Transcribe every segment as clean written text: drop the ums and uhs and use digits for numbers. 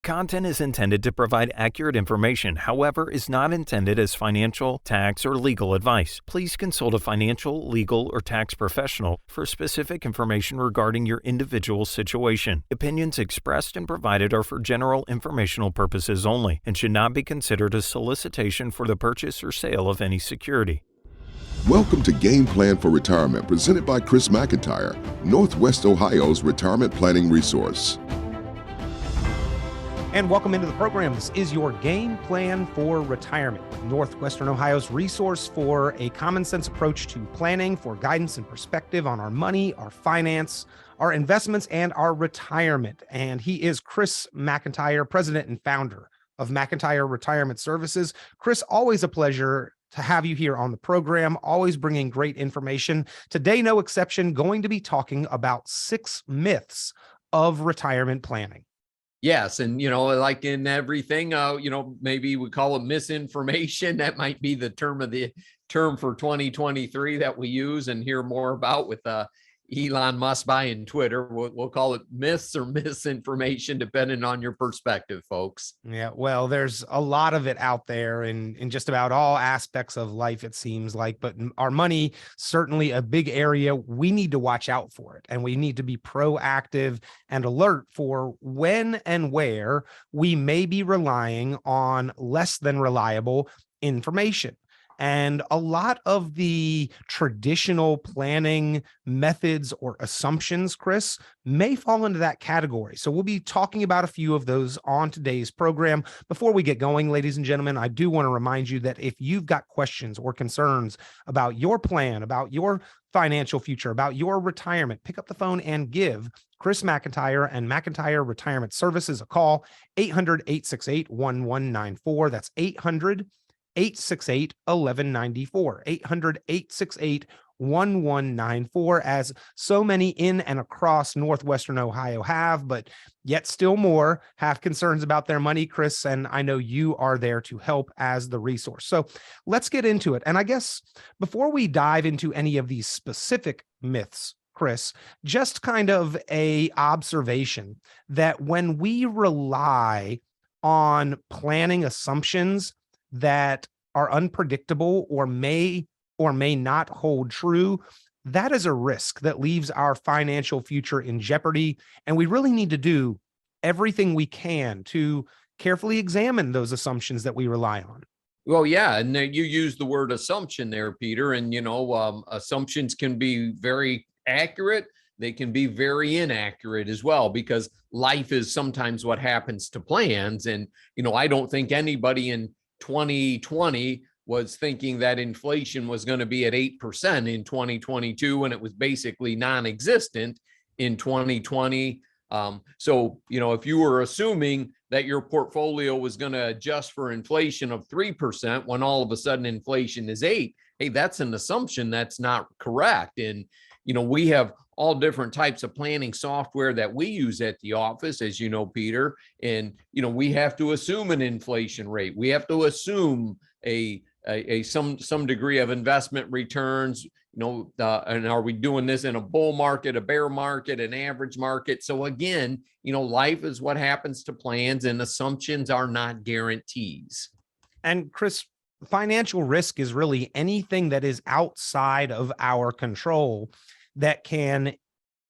Content is intended to provide accurate information, however, is not intended as financial, tax, or legal advice. Please consult a financial, legal, or tax professional for specific information regarding your individual situation. Opinions expressed and provided are for general informational purposes only and should not be considered a solicitation for the purchase or sale of any security. Welcome to Game Plan for Retirement, presented by Chris McIntire, Northwest Ohio's retirement planning resource. And welcome into the program. This is your Game Plan for Retirement, Northwestern Ohio's resource for a common sense approach to planning, for guidance and perspective on our money, our finance, our investments, and our retirement. And he is Chris McIntire, president and founder of McIntire Retirement Services. Chris, always a pleasure to have you here on the program, always bringing great information. Today, no exception, going to be talking about 6 myths of retirement planning. Yes. And, like in everything, maybe we call it misinformation. That might be the term for 2023 that we use and hear more about with Elon Musk buying Twitter. We'll call it myths or misinformation, depending on your perspective, folks. Yeah, well, there's a lot of it out there in just about all aspects of life, it seems like. But our money, certainly a big area. We need to watch out for it, and we need to be proactive and alert for when and where we may be relying on less than reliable information. And a lot of the traditional planning methods or assumptions, Chris, may fall into that category. So we'll be talking about a few of those on today's program. Before we get going, ladies and gentlemen, I do want to remind you that if you've got questions or concerns about your plan, about your financial future, about your retirement, pick up the phone and give Chris McIntire and McIntire Retirement Services a call, 800-868-1194. That's 800-868-1194, 800-868-1194, as so many in and across Northwestern Ohio have, but yet still more have concerns about their money, Chris, and I know you are there to help as the resource. So let's get into it. And I guess before we dive into any of these specific myths, Chris, just kind of a observation that when we rely on planning assumptions that are unpredictable or may not hold true, that is a risk that leaves our financial future in jeopardy. And we really need to do everything we can to carefully examine those assumptions that we rely on. Well, yeah. And you use the word assumption there, Peter. And, assumptions can be very accurate. They can be very inaccurate as well, because life is sometimes what happens to plans. And, I don't think anybody in 2020 was thinking that inflation was going to be at 8% in 2022 when it was basically non-existent in 2020. So, if you were assuming that your portfolio was going to adjust for inflation of 3% when all of a sudden inflation is 8%, hey, that's an assumption that's not correct. And, we have all different types of planning software that we use at the office, as you know, Peter, and, we have to assume an inflation rate. We have to assume some degree of investment returns, and are we doing this in a bull market, a bear market, an average market? So again, life is what happens to plans, and assumptions are not guarantees. And Chris, financial risk is really anything that is outside of our control that can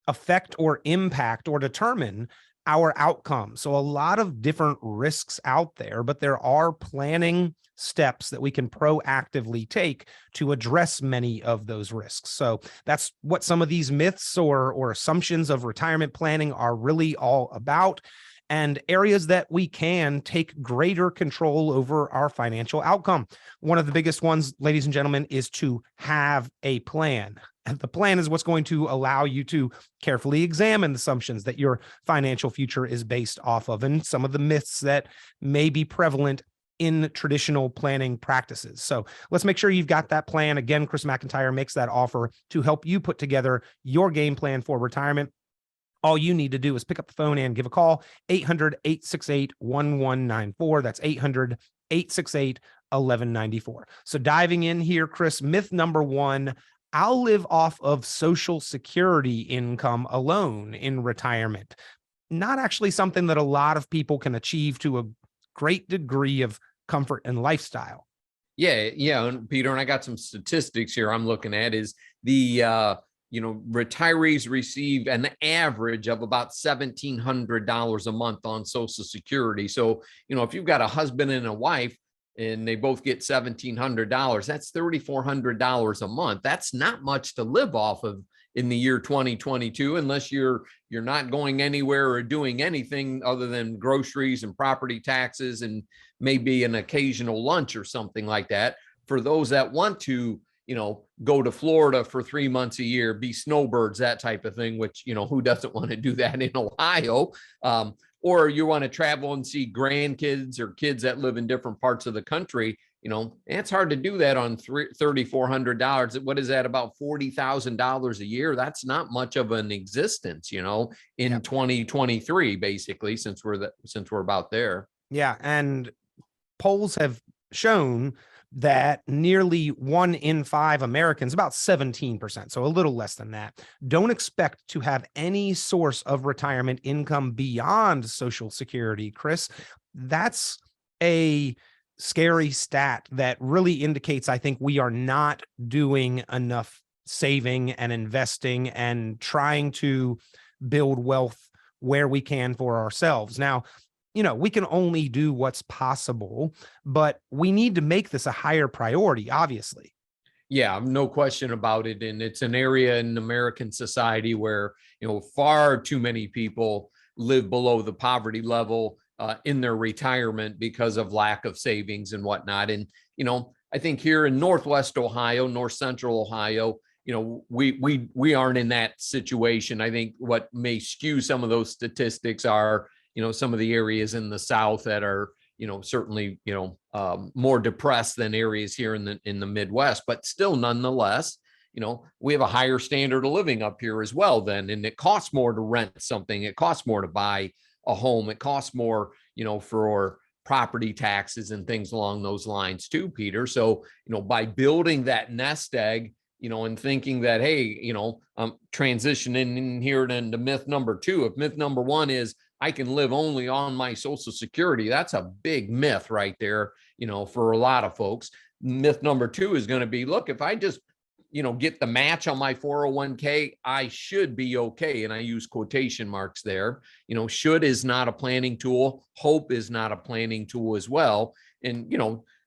affect or impact or determine our outcome. So a lot of different risks out there, but there are planning steps that we can proactively take to address many of those risks. So that's what some of these myths or assumptions of retirement planning are really all about, and areas that we can take greater control over our financial outcome. One of the biggest ones, ladies and gentlemen, is to have a plan. And the plan is what's going to allow you to carefully examine the assumptions that your financial future is based off of, and some of the myths that may be prevalent in traditional planning practices. So let's make sure you've got that plan. Again, Chris McIntire makes that offer to help you put together your game plan for retirement. All you need to do is pick up the phone and give a call, 800-868-1194. That's 800-868-1194. So diving in here, Chris, myth number 1, I'll live off of Social Security income alone in retirement. not actually something that a lot of people can achieve to a great degree of comfort and lifestyle. Yeah. And Peter, and I got some statistics here I'm looking at is the, retirees receive an average of about $1,700 a month on Social Security. So, if you've got a husband and a wife and they both get $1,700, that's $3,400 a month. That's not much to live off of in the year 2022, unless you're not going anywhere or doing anything other than groceries and property taxes and maybe an occasional lunch or something like that. For those that want to, go to Florida for 3 months a year, be snowbirds, that type of thing, which, who doesn't want to do that in Ohio? Or you want to travel and see grandkids or kids that live in different parts of the country, it's hard to do that on $3,400. What is that, about $40,000 a year? That's not much of an existence, in 2023, basically, since we're about there. Yeah. And polls have shown that nearly 1 in 5 Americans, about 17%, so a little less than that, don't expect to have any source of retirement income beyond Social Security. Chris, that's a scary stat that really indicates, I think, we are not doing enough saving and investing and trying to build wealth where we can for ourselves. Now, we can only do what's possible, but we need to make this a higher priority, obviously. Yeah, no question about it. And it's an area in American society where, far too many people live below the poverty level in their retirement because of lack of savings and whatnot. And, I think here in Northwest Ohio, North Central Ohio, we aren't in that situation. I think what may skew some of those statistics are, some of the areas in the South that are, certainly, more depressed than areas here in the Midwest, but still nonetheless, we have a higher standard of living up here as well then. And it costs more to rent something. It costs more to buy a home. It costs more, for property taxes and things along those lines too, Peter. So, by building that nest egg, and thinking that, hey, I'm transitioning in here into myth number 2. If myth number 1 is I can live only on my Social Security, that's a big myth right there, for a lot of folks. Myth number 2 is going to be, look, if I just, get the match on my 401k, I should be okay. And I use quotation marks there. Should is not a planning tool. Hope is not a planning tool as well. And,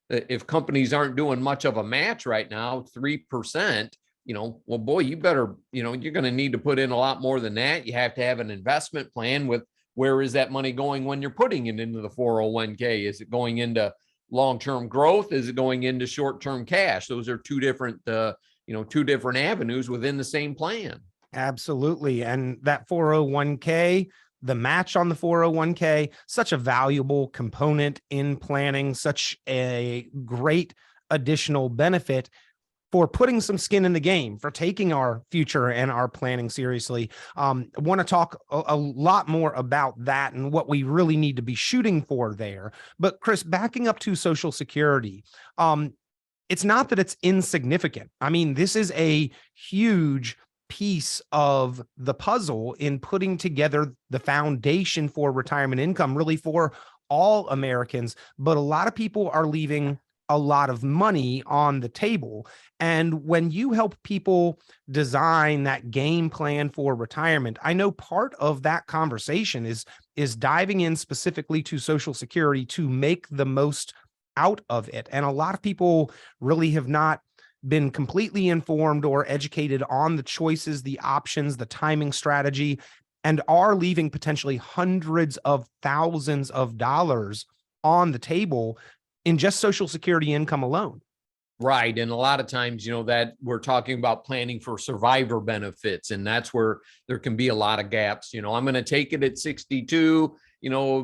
if companies aren't doing much of a match right now, 3%, well, boy, you better, you're going to need to put in a lot more than that. You have to have an investment plan with where is that money going when you're putting it into the 401k? Is it going into long-term growth? Is it going into short-term cash? Those are two different avenues within the same plan. Absolutely. And that 401k, the match on the 401k, such a valuable component in planning, such a great additional benefit for putting some skin in the game, for taking our future and our planning seriously. I want to talk a lot more about that and what we really need to be shooting for there. But Chris, backing up to Social Security, it's not that it's insignificant. I mean, this is a huge piece of the puzzle in putting together the foundation for retirement income, really for all Americans. But a lot of people are leaving a lot of money on the table. And when you help people design that game plan for retirement, I know part of that conversation is diving in specifically to Social Security to make the most out of it. And a lot of people really have not been completely informed or educated on the choices, the options, the timing strategy, and are leaving potentially hundreds of thousands of dollars on the table in just Social Security income alone. Right. And a lot of times, that we're talking about planning for survivor benefits, and that's where there can be a lot of gaps. I'm going to take it at 62,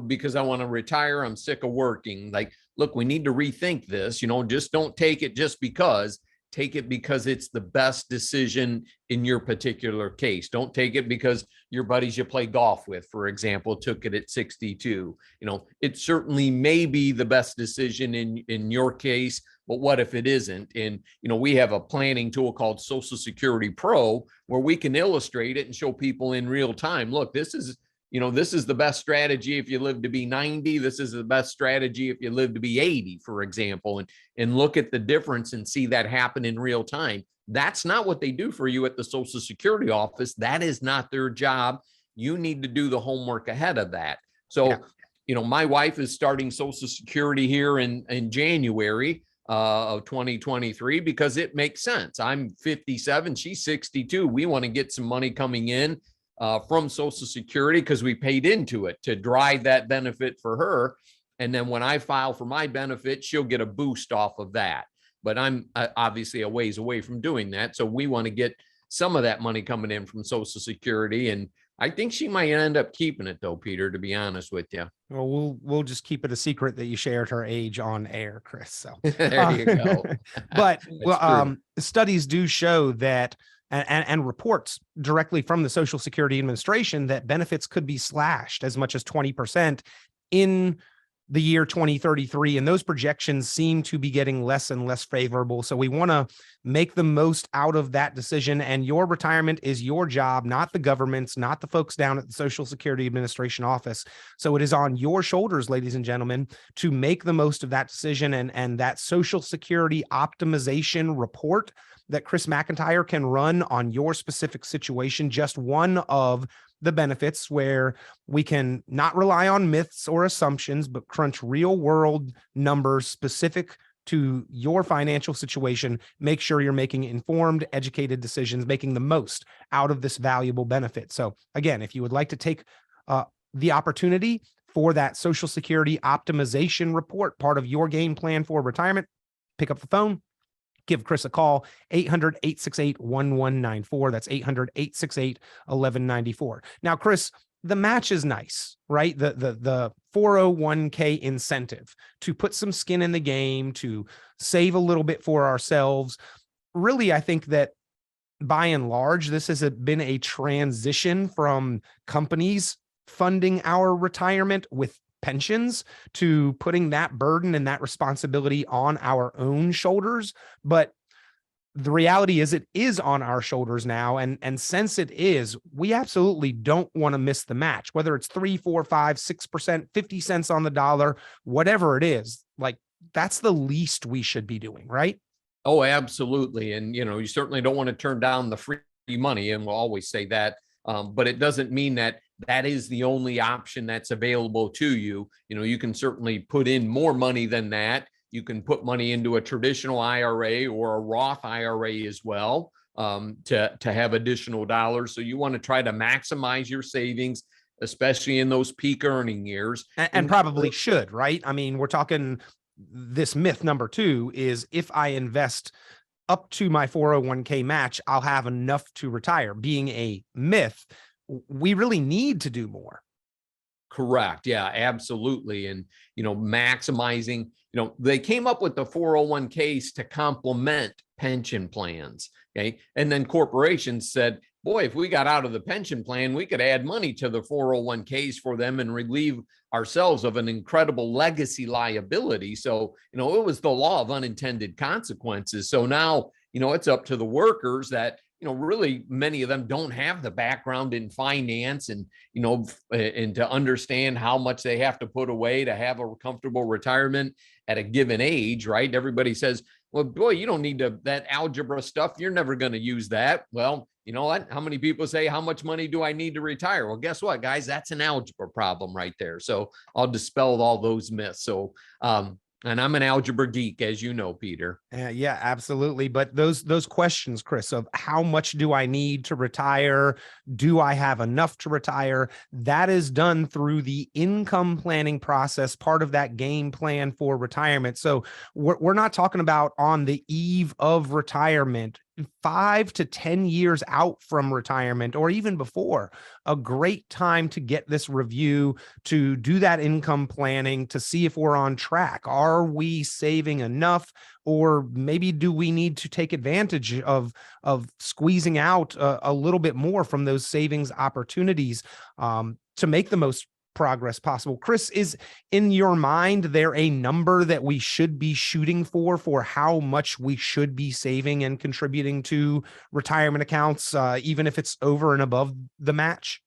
because I want to retire. I'm sick of working. Like, look, we need to rethink this, just don't take it just because. Take it because it's the best decision in your particular case. Don't take it because your buddies you play golf with, for example, took it at 62. It certainly may be the best decision in your case, but what if it isn't? And, we have a planning tool called Social Security Pro where we can illustrate it and show people in real time. Look, this is this is the best strategy if you live to be 90. This is the best strategy if you live to be 80, for example, and look at the difference and see that happen in real time. That's not what they do for you at the Social Security office. That is not their job. You need to do the homework ahead of that. So, my wife is starting Social Security here in January of 2023 because it makes sense. I'm 57, she's 62. We want to get some money coming in from Social Security because we paid into it to drive that benefit for her. And then when I file for my benefit, she'll get a boost off of that. But I'm obviously a ways away from doing that. So we want to get some of that money coming in from Social Security. And I think she might end up keeping it though, Peter, to be honest with you. Well, we'll just keep it a secret that you shared her age on air, Chris. So there you go. But studies do show that, and reports directly from the Social Security Administration, that benefits could be slashed as much as 20% in the year 2033. And those projections seem to be getting less and less favorable. So we want to make the most out of that decision. And your retirement is your job, not the government's, not the folks down at the Social Security Administration office. So it is on your shoulders, ladies and gentlemen, to make the most of that decision. And that Social Security optimization report that Chris McIntire can run on your specific situation, just one of the benefits where we can not rely on myths or assumptions, but crunch real world numbers specific to your financial situation. Make sure you're making informed, educated decisions, making the most out of this valuable benefit. So again, if you would like to take the opportunity for that Social Security optimization report, part of your game plan for retirement, pick up the phone, give Chris a call, 800-868-1194. That's 800-868-1194. Now, Chris, the match is nice, right? The 401k incentive to put some skin in the game, to save a little bit for ourselves. Really, I think that by and large, this has been a transition from companies funding our retirement with pensions to putting that burden and that responsibility on our own shoulders. But the reality is it is on our shoulders now. And since it is, we absolutely don't want to miss the match, whether it's 3, 4, 5, 6%, 50 cents on the dollar, whatever it is. Like, that's the least we should be doing, right? Oh, absolutely. And, you certainly don't want to turn down the free money. And we'll always say that. But it doesn't mean that is the only option that's available to you. You can certainly put in more money than that. You can put money into a traditional IRA or a Roth IRA as well, to have additional dollars. So you want to try to maximize your savings, especially in those peak earning years. And probably should, right? I mean, we're talking, this myth number 2 is, if I invest up to my 401k match, I'll have enough to retire. Being a myth, we really need to do more. Correct. Yeah, absolutely. And, maximizing, they came up with the 401ks to complement pension plans. Okay. And then corporations said, boy, if we got out of the pension plan, we could add money to the 401ks for them and relieve ourselves of an incredible legacy liability. So, it was the law of unintended consequences. So now, it's up to the workers that, really many of them don't have the background in finance and, and to understand how much they have to put away to have a comfortable retirement at a given age, right? Everybody says, well, boy, you don't need that algebra stuff. You're never going to use that. Well, you know what? How many people say, how much money do I need to retire? Well, guess what, guys? That's an algebra problem right there. So I'll dispel all those myths. So, and I'm an algebra geek, as you know, Peter. Yeah, absolutely. But those questions, Chris, of how much do I need to retire? Do I have enough to retire? That is done through the income planning process, part of that game plan for retirement. So we're not talking about on the eve of retirement, 5 to 10 years out from retirement, or even before. A great time to get this review, to do that income planning, to see if we're on track. Are we saving enough? Or maybe do we need to take advantage of squeezing out a little bit more from those savings opportunities to make the most progress possible? Chris, is in your mind there a number that we should be shooting for how much we should be saving and contributing to retirement accounts, even if it's over and above the match?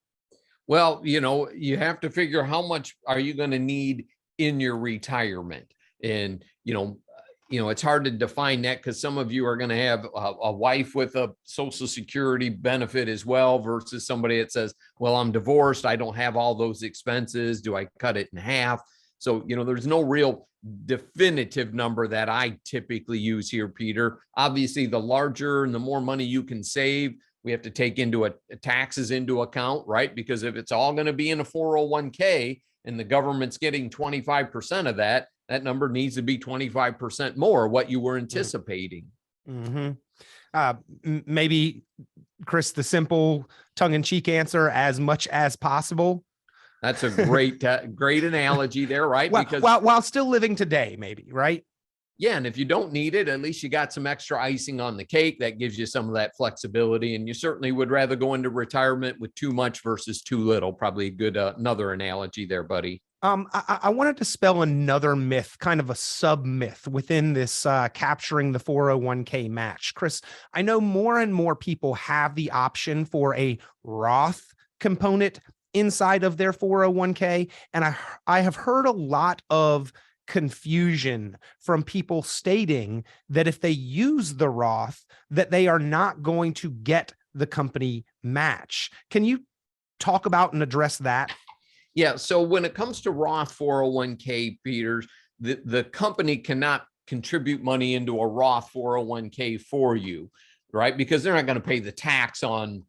Well, you have to figure how much are you going to need in your retirement. And, it's hard to define that because some of you are going to have a wife with a Social Security benefit as well versus somebody that says, well, I'm divorced. I don't have all those expenses. Do I cut it in half? So, there's no real definitive number that I typically use here, Peter. Obviously, the larger and the more money you can save, we have to take into taxes into account, right? Because if it's all going to be in a 401k and the government's getting 25% of that, that number needs to be 25% more what you were anticipating. Mm-hmm. Maybe, Chris, the simple tongue-in-cheek answer, as much as possible. That's a great analogy there, right? Because while still living today, maybe, right? Yeah, and if you don't need it, at least you got some extra icing on the cake. That gives you some of that flexibility, and you certainly would rather go into retirement with too much versus too little. Probably a good another analogy there, buddy. I wanted to spell another myth, kind of a sub myth within this capturing the 401k match. Chris, I know more and more people have the option for a Roth component inside of their 401k, and I have heard a lot of confusion from people stating that if they use the Roth, that they are not going to get the company match. Can you talk about and address that? Yeah. So when it comes to Roth 401k, Peters, the company cannot contribute money into a Roth 401k for you, right? Because they're not going to pay the tax on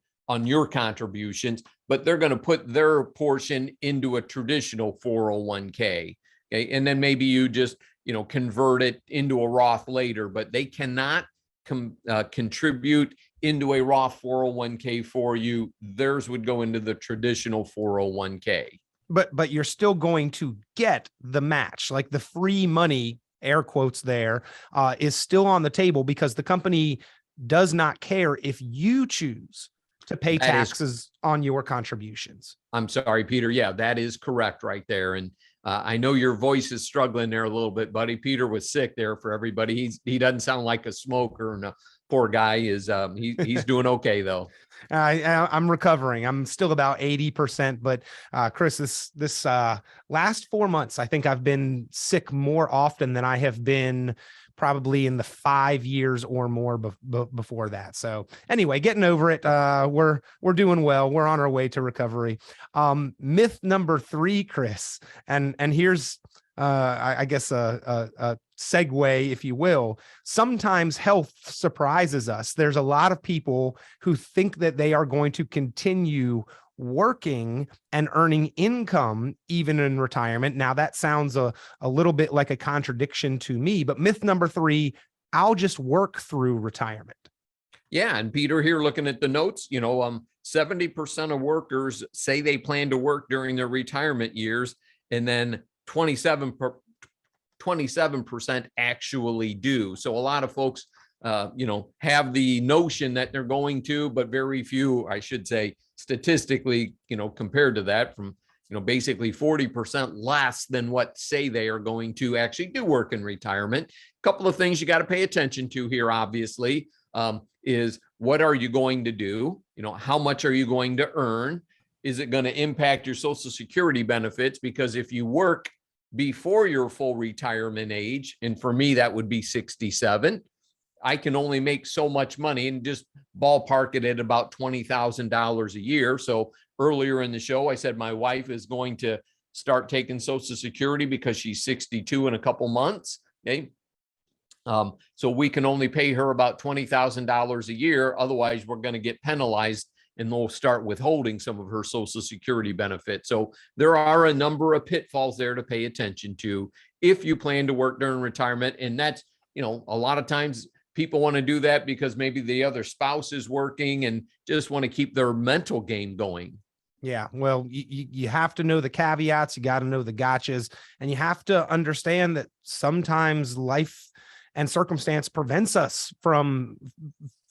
your contributions, but they're going to put their portion into a traditional 401k. Okay. And then maybe you just, convert it into a Roth later, but they cannot contribute into a Roth 401k for you. Theirs would go into the traditional 401k. But you're still going to get the match, like the free money, air quotes there, is still on the table because the company does not care if you choose to pay taxes on your contributions. I'm sorry, Peter. Yeah, that is correct right there. And I know your voice is struggling there a little bit, buddy. Peter was sick there for everybody. He doesn't sound like a smoker, and poor guy is he's doing okay though. I'm recovering. I'm still about 80%, but Chris, this last 4 months, I think I've been sick more often than I have been probably in the 5 years or more before that. So anyway, getting over it. We're doing well. We're on our way to recovery. Myth number 3, Chris, and here's I guess a segue, if you will. Sometimes health surprises us. There's a lot of people who think that they are going to continue working and earning income even in retirement. Now that sounds a little bit like a contradiction to me, but myth number 3, I'll just work through retirement. Yeah. And Peter, here looking at the notes, 70% of workers say they plan to work during their retirement years, and then 27% actually do. So a lot of folks, have the notion that they're going to, but very few, I should say, statistically, compared to that, from, basically 40% less than what say they are going to actually do work in retirement. A couple of things you got to pay attention to here, obviously, is what are you going to do? How much are you going to earn? Is it going to impact your Social Security benefits? Because if you work before your full retirement age, and for me, that would be 67, I can only make so much money, and just ballpark it at about $20,000 a year. So earlier in the show, I said my wife is going to start taking Social Security because she's 62 in a couple months. Okay. So we can only pay her about $20,000 a year. Otherwise, we're going to get penalized, and they'll start withholding some of her Social Security benefits. So there are a number of pitfalls there to pay attention to if you plan to work during retirement. And that's, a lot of times people want to do that because maybe the other spouse is working and just want to keep their mental game going. Yeah, well, you have to know the caveats, you got to know the gotchas, and you have to understand that sometimes life and circumstance prevents us from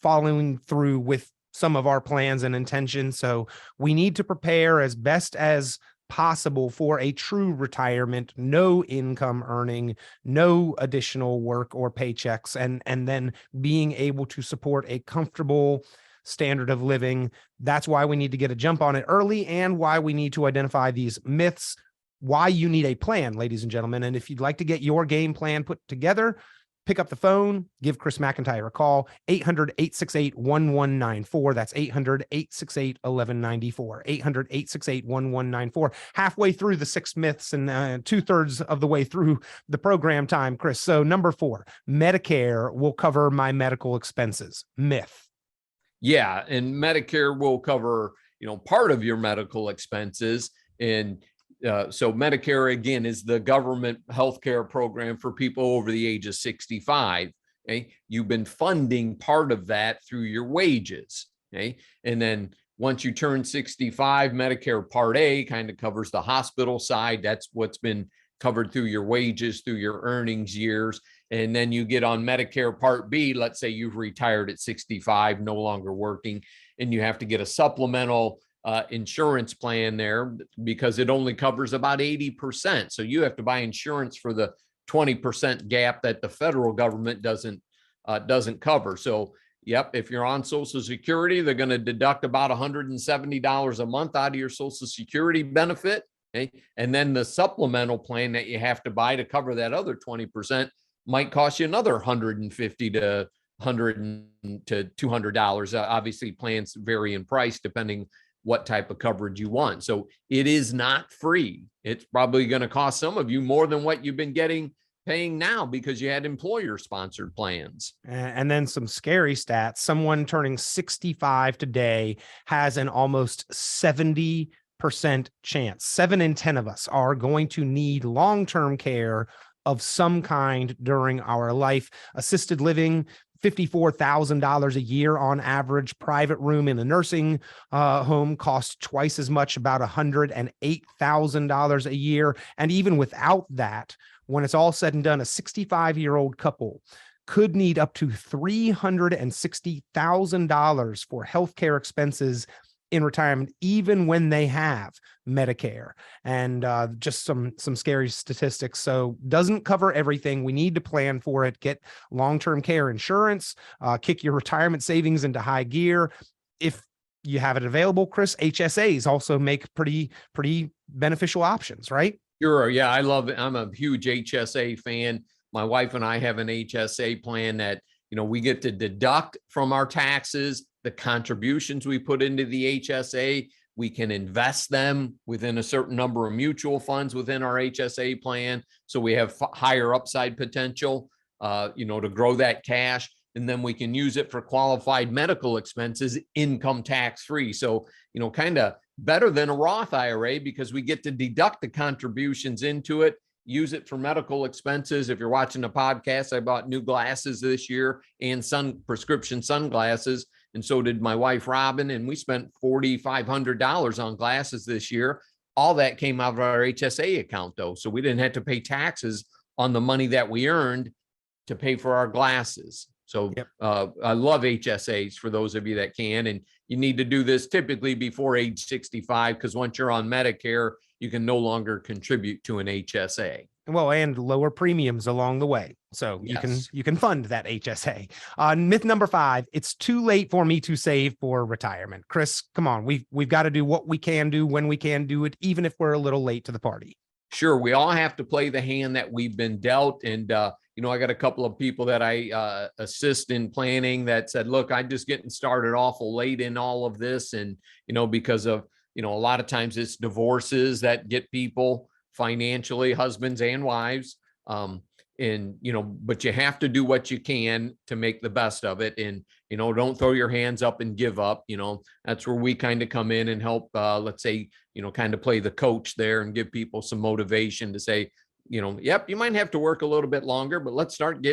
following through with some of our plans and intentions. So we need to prepare as best as possible for a true retirement, no income earning, no additional work or paychecks, and then being able to support a comfortable, standard of living. That's why we need to get a jump on it early, and why we need to identify these myths, why you need a plan, ladies and gentlemen. And if you'd like to get your game plan put together, pick up the phone, give Chris McIntire a call, 800-868-1194. That's 800-868-1194, 800-868-1194. Halfway through the 6 myths and 2/3 of the way through the program time, Chris. So number 4, Medicare will cover my medical expenses. Myth. Yeah. And Medicare will cover, part of your medical expenses. And so Medicare, again, is the government healthcare program for people over the age of 65. Okay. You've been funding part of that through your wages. Okay. And then once you turn 65, Medicare Part A kind of covers the hospital side. That's what's been covered through your wages, through your earnings years. And then you get on Medicare Part B. Let's say you've retired at 65, no longer working, and you have to get a supplemental insurance plan there because it only covers about 80%. So you have to buy insurance for the 20% gap that the federal government doesn't cover. So, yep, if you're on Social Security, they're going to deduct about $170 a month out of your Social Security benefit. Okay? And then the supplemental plan that you have to buy to cover that other 20% might cost you another $150 to $200. Obviously, plans vary in price depending what type of coverage you want. So it is not free. It's probably going to cost some of you more than what you've been paying now because you had employer sponsored plans. And then some scary stats. Someone turning 65 today has an almost 70% chance. 7 in 10 of us are going to need long-term care of some kind during our life. Assisted living, $54,000 a year on average. Private room in a nursing home costs twice as much, about $108,000 a year. And even without that, when it's all said and done, a 65-year-old couple could need up to $360,000 for healthcare expenses in retirement, even when they have Medicare. And just some scary statistics. So doesn't cover everything. We need to plan for it. Get long-term care insurance, kick your retirement savings into high gear. If you have it available, Chris, HSAs also make pretty beneficial options, right? Sure. Yeah, I love it. I'm a huge HSA fan. My wife and I have an HSA plan that, we get to deduct from our taxes the contributions we put into the HSA. We can invest them within a certain number of mutual funds within our HSA plan. So we have higher upside potential, to grow that cash. And then we can use it for qualified medical expenses, income tax free. So, kind of better than a Roth IRA because we get to deduct the contributions into it, use it for medical expenses. If you're watching the podcast, I bought new glasses this year and prescription sunglasses. And so did my wife, Robin, and we spent $4,500 on glasses this year. All that came out of our HSA account, though. So we didn't have to pay taxes on the money that we earned to pay for our glasses. So yep. I love HSAs for those of you that can. And you need to do this typically before age 65, because once you're on Medicare, you can no longer contribute to an HSA. Well, and lower premiums along the way. So yes. you can fund that HSA. Myth number 5, it's too late for me to save for retirement. Chris, come on. We've got to do what we can do when we can do it, even if we're a little late to the party. Sure. We all have to play the hand that we've been dealt. And, I got a couple of people that I assist in planning that said, look, I'm just getting started awful late in all of this. And, because of, a lot of times it's divorces that get people financially, husbands and wives. But you have to do what you can to make the best of it. And, don't throw your hands up and give up. That's where we kind of come in and help, let's say, kind of play the coach there and give people some motivation to say, yep, you might have to work a little bit longer, but let's start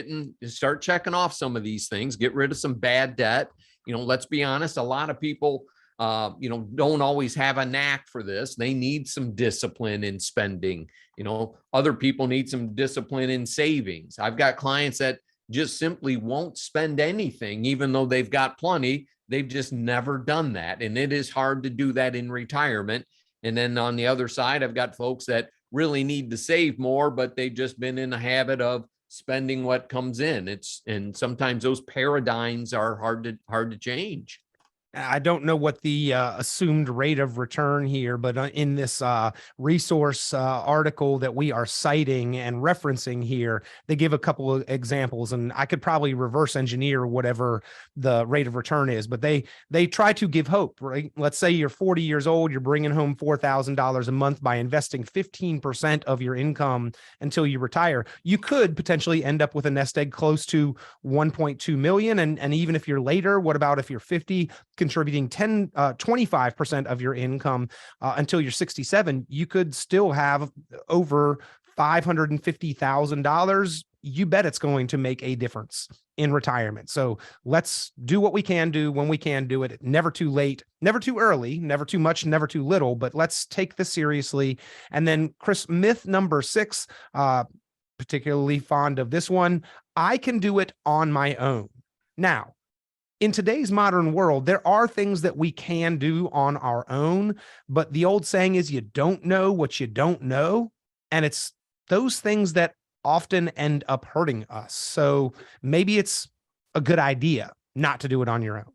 checking off some of these things, get rid of some bad debt. Let's be honest, a lot of people, don't always have a knack for this. They need some discipline in spending. Other people need some discipline in savings. I've got clients that just simply won't spend anything, even though they've got plenty. They've just never done that. And it is hard to do that in retirement. And then on the other side, I've got folks that really need to save more, but they've just been in the habit of spending what comes in. And sometimes those paradigms are hard to change. I don't know what the assumed rate of return here, but in this resource article that we are citing and referencing here, they give a couple of examples, and I could probably reverse engineer whatever the rate of return is, but they try to give hope, right? Let's say you're 40 years old, you're bringing home $4,000 a month by investing 15% of your income until you retire. You could potentially end up with a nest egg close to 1.2 million. And even if you're later, what about if you're 50? Contributing 25% of your income until you're 67, you could still have over $550,000. You bet it's going to make a difference in retirement. So let's do what we can do when we can do it. Never too late, never too early, never too much, never too little, but let's take this seriously. And then Chris, myth number 6, particularly fond of this one: I can do it on my own. Now, in today's modern world, there are things that we can do on our own, but the old saying is you don't know what you don't know. And it's those things that often end up hurting us. So maybe it's a good idea not to do it on your own.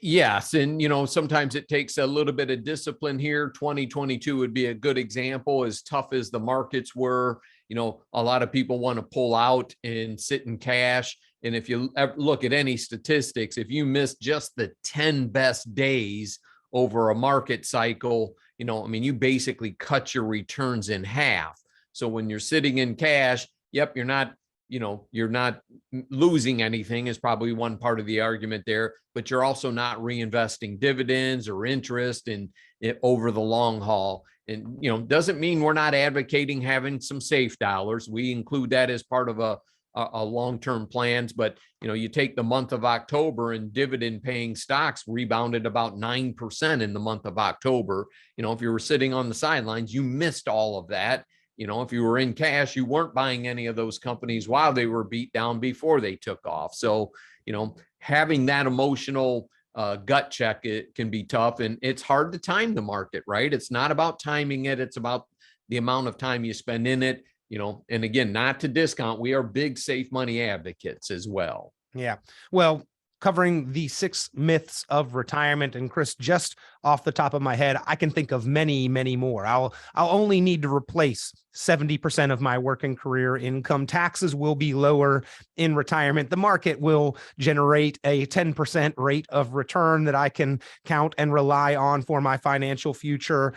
Yes. And, sometimes it takes a little bit of discipline here. 2022 would be a good example. As tough as the markets were, a lot of people want to pull out and sit in cash. And if you look at any statistics, if you miss just the 10 best days over a market cycle, you basically cut your returns in half. So when you're sitting in cash, yep, you're not losing anything is probably one part of the argument there, but you're also not reinvesting dividends or interest in it over the long haul. And, doesn't mean we're not advocating having some safe dollars. We include that as part of a long-term plans, but you take the month of October and dividend paying stocks rebounded about 9% in the month of October. If you were sitting on the sidelines, you missed all of that. If you were in cash, you weren't buying any of those companies while they were beat down before they took off. So, having that emotional gut check, it can be tough, and it's hard to time the market, right? It's not about timing it. It's about the amount of time you spend in it. And again, not to discount, we are big safe money advocates as well. Yeah. Well, covering the 6 myths of retirement. And Chris, just off the top of my head, I can think of many, many more. I'll only need to replace 70% of my working career income. Taxes will be lower in retirement. The market will generate a 10% rate of return that I can count and rely on for my financial future.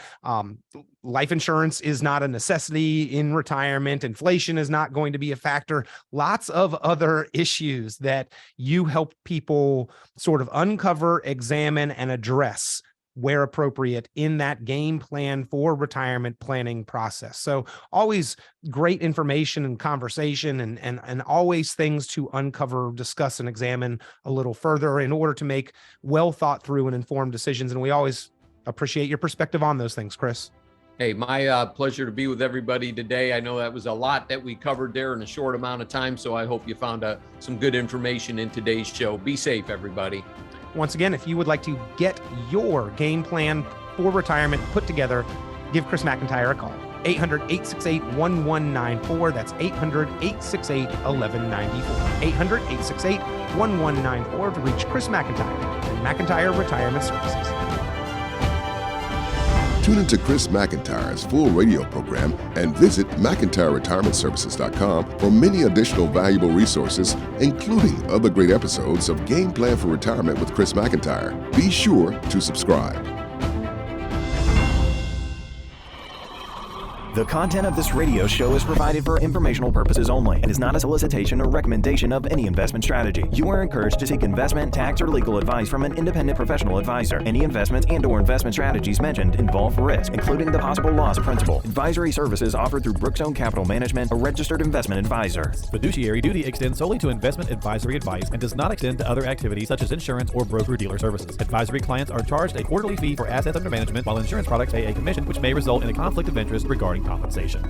Life insurance is not a necessity in retirement. Inflation is not going to be a factor. Lots of other issues that you help people sort of uncover, examine, and address where appropriate in that game plan for retirement planning process. So always great information and conversation and always things to uncover, discuss, and examine a little further in order to make well thought through and informed decisions. And we always appreciate your perspective on those things, Chris. Hey, my pleasure to be with everybody today. I know that was a lot that we covered there in a short amount of time, so I hope you found some good information in today's show. Be safe, everybody. Once again, if you would like to get your game plan for retirement put together, give Chris McIntire a call. 800-868-1194. That's 800-868-1194. 800-868-1194 to reach Chris McIntire and McIntire Retirement Services. Tune into Chris McIntire's full radio program and visit McIntireRetirementServices.com for many additional valuable resources, including other great episodes of Game Plan for Retirement with Chris McIntire. Be sure to subscribe. The content of this radio show is provided for informational purposes only and is not a solicitation or recommendation of any investment strategy. You are encouraged to seek investment, tax, or legal advice from an independent professional advisor. Any investments and/or investment strategies mentioned involve risk, including the possible loss of principal. Advisory services offered through Brookstone Capital Management, a registered investment advisor. Fiduciary duty extends solely to investment advisory advice and does not extend to other activities such as insurance or broker-dealer services. Advisory clients are charged a quarterly fee for assets under management, while insurance products pay a commission, which may result in a conflict of interest regarding compensation.